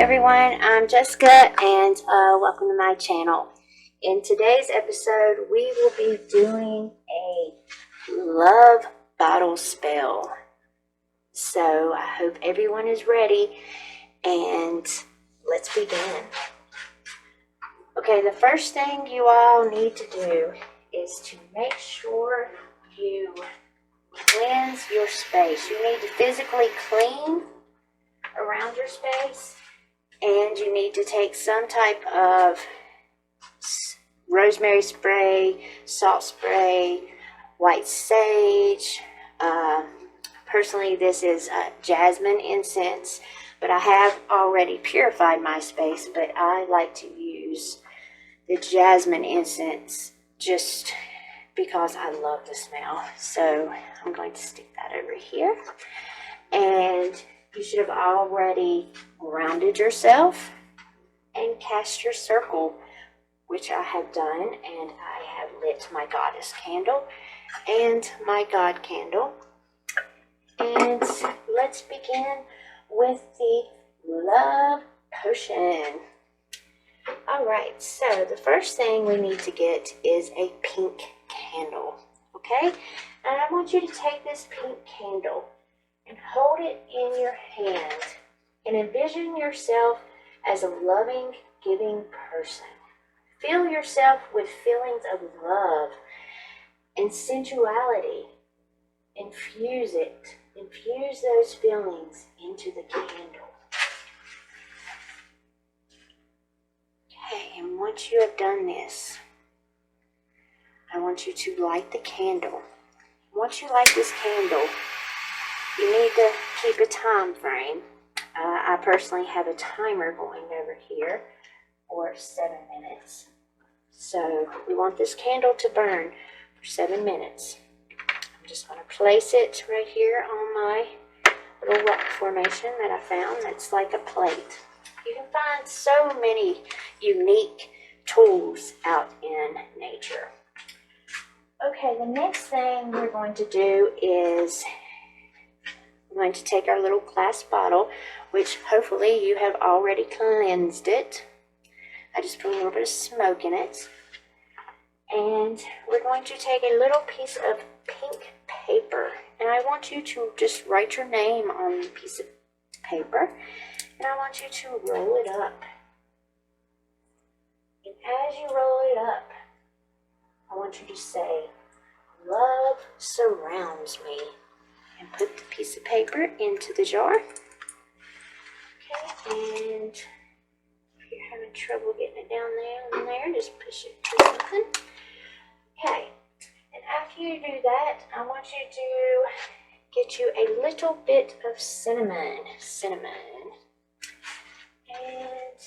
everyone, I'm Jessica and welcome to my channel. In today's episode we will be doing a love bottle spell. So I hope everyone is ready and let's begin. Okay, the first thing you all need to do is to make sure you cleanse your space. You need to physically clean around your space, and you need to take some type of rosemary spray, salt spray, white sage. Personally, this is jasmine incense, but I have already purified my space, but I like to use the jasmine incense just because I love the smell. So I'm going to stick that over here. And you should have already grounded yourself and cast your circle, which I have done, and I have lit my goddess candle and my God candle. And let's begin with the love potion. Alright, so the first thing we need to get is a pink candle, okay? And I want you to take this pink candle and hold it in your hand and envision yourself as a loving, giving person. Fill yourself with feelings of love and sensuality. Infuse it. Infuse those feelings into the candle. Okay, and once you have done this, I want you to light the candle. Once you light this candle, you need to keep a time frame. I personally have a timer going over here for 7 minutes. So we want this candle to burn for 7 minutes. I'm just going to place it right here on my little rock formation that I found that's like a plate. You can find so many unique tools out in nature. Okay, the next thing we're going to do is we're going to take our little glass bottle, which hopefully you have already cleansed it. I just put a little bit of smoke in it. And we're going to take a little piece of pink paper. And I want you to just write your name on the piece of paper. And I want you to roll it up. And as you roll it up, I want you to say, "Love surrounds me." And put the piece of paper into the jar. Okay, and if you're having trouble getting it down there, just push it to something. Okay, and after you do that, I want you to get you a little bit of cinnamon. And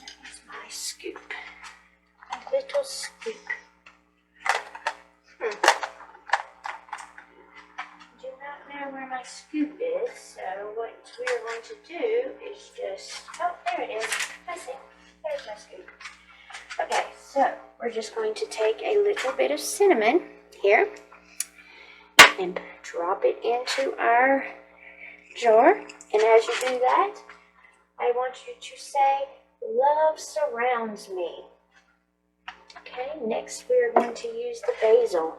where's my scoop? A little scoop. Do not know where my scoop is, so what we're going to do is just, oh, there it is. I see. There's my scoop. Okay, so we're just going to take a little bit of cinnamon here and drop it into our jar. And as you do that, I want you to say, "Love surrounds me." Okay, next we are going to use the basil.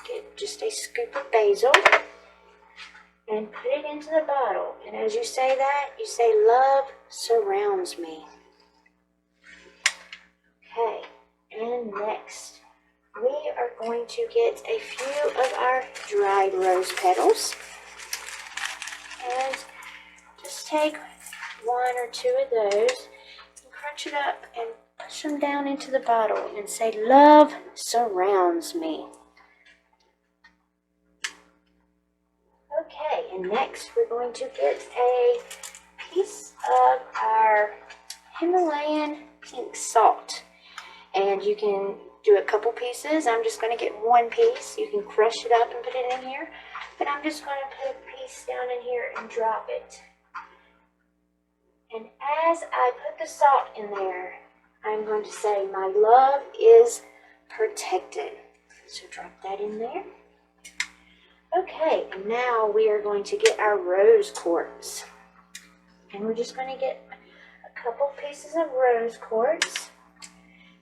Get just a scoop of basil and put it into the bottle. And as you say that, you say, "Love surrounds me." Okay, and next we are going to get a few of our dried rose petals and just take 1 or 2 of those and crunch it up and push them down into the bottle and say, "Love surrounds me." Okay, and next we're going to get a piece of our Himalayan pink salt. And you can do a couple pieces. I'm just going to get 1 piece. You can crush it up and put it in here. But I'm just going to put a piece down in here and drop it. And as I put the salt in there, I'm going to say, "My love is protected." So drop that in there. Okay, and now we are going to get our rose quartz. And we're just going to get a couple pieces of rose quartz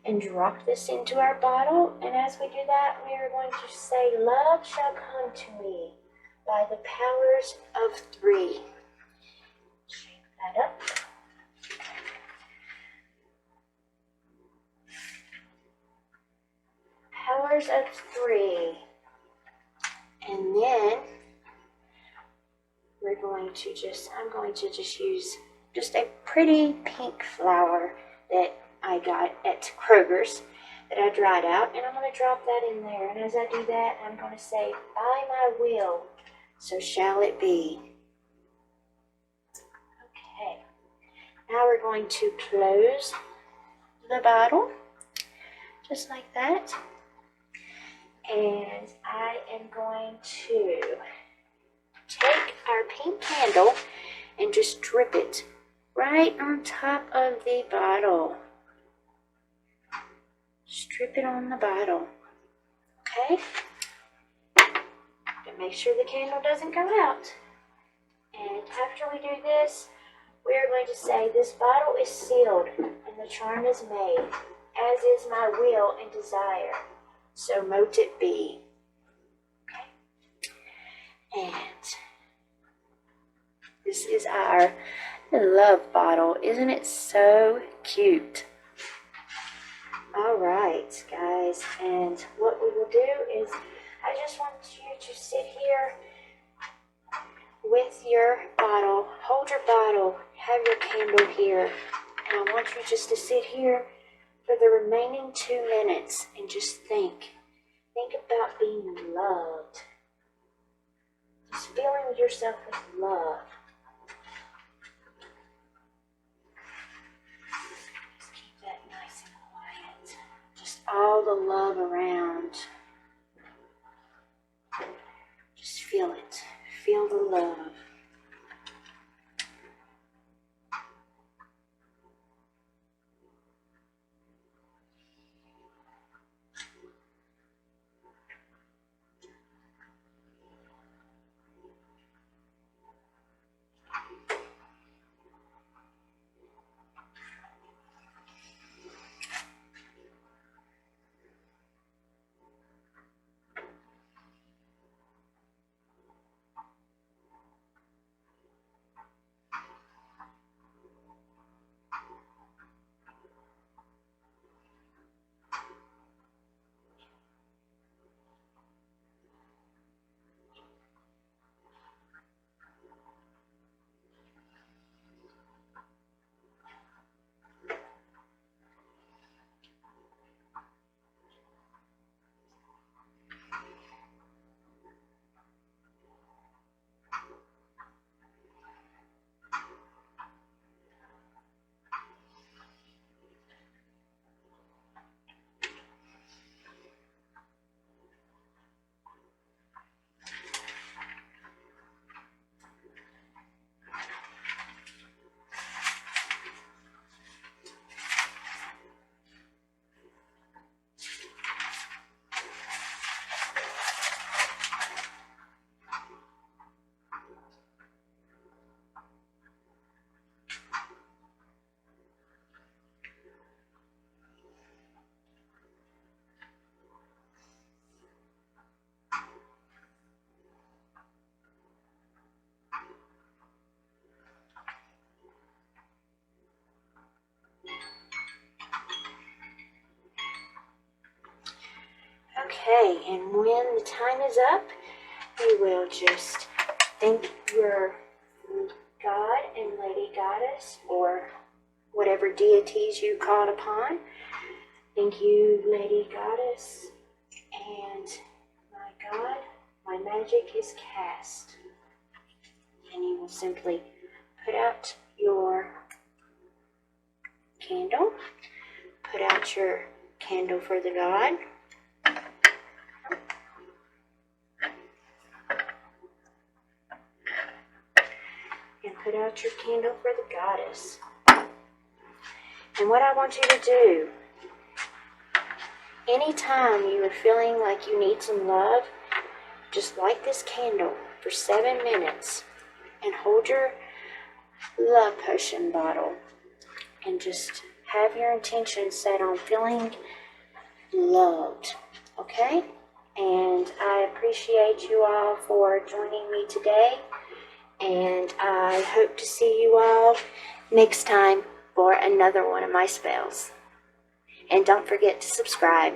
and drop this into our bottle. And as we do that, we are going to say, "Love shall come to me by the powers of 3. Shake that up. Powers of 3. And then we're going to I'm going to just use just a pretty pink flower that I got at Kroger's that I dried out, and I'm going to drop that in there. And as I do that, I'm going to say, "By my will, so shall it be." Okay. Now we're going to close the bottle, just like that. And I am going to take our pink candle and just drip it right on top of the bottle. Just drip it on the bottle, okay? But make sure the candle doesn't go out. And after we do this, we are going to say, "This bottle is sealed and the charm is made, as is my will and desire. So mote it be." Okay? And this is our love bottle. Isn't it so cute? All right, guys. And what we will do is, I just want you to sit here with your bottle. Hold your bottle. Have your candle here. And I want you just to sit here for the remaining 2 minutes and just think. Think about being loved. Just filling yourself with love. Just keep that nice and quiet. Just all the love around. Just feel it. Feel the love. Okay, and when the time is up, you will just thank your God and Lady Goddess, or whatever deities you called upon. Thank you, Lady Goddess, and my God, my magic is cast. And you will simply put out your candle, put out your candle for the God, and put out your candle for the Goddess. And what I want you to do, anytime you are feeling like you need some love, just light this candle for 7 minutes and hold your love potion bottle and just have your intention set on feeling loved, okay? And I appreciate you all for joining me today, and I hope to see you all next time for another one of my spells. And don't forget to subscribe.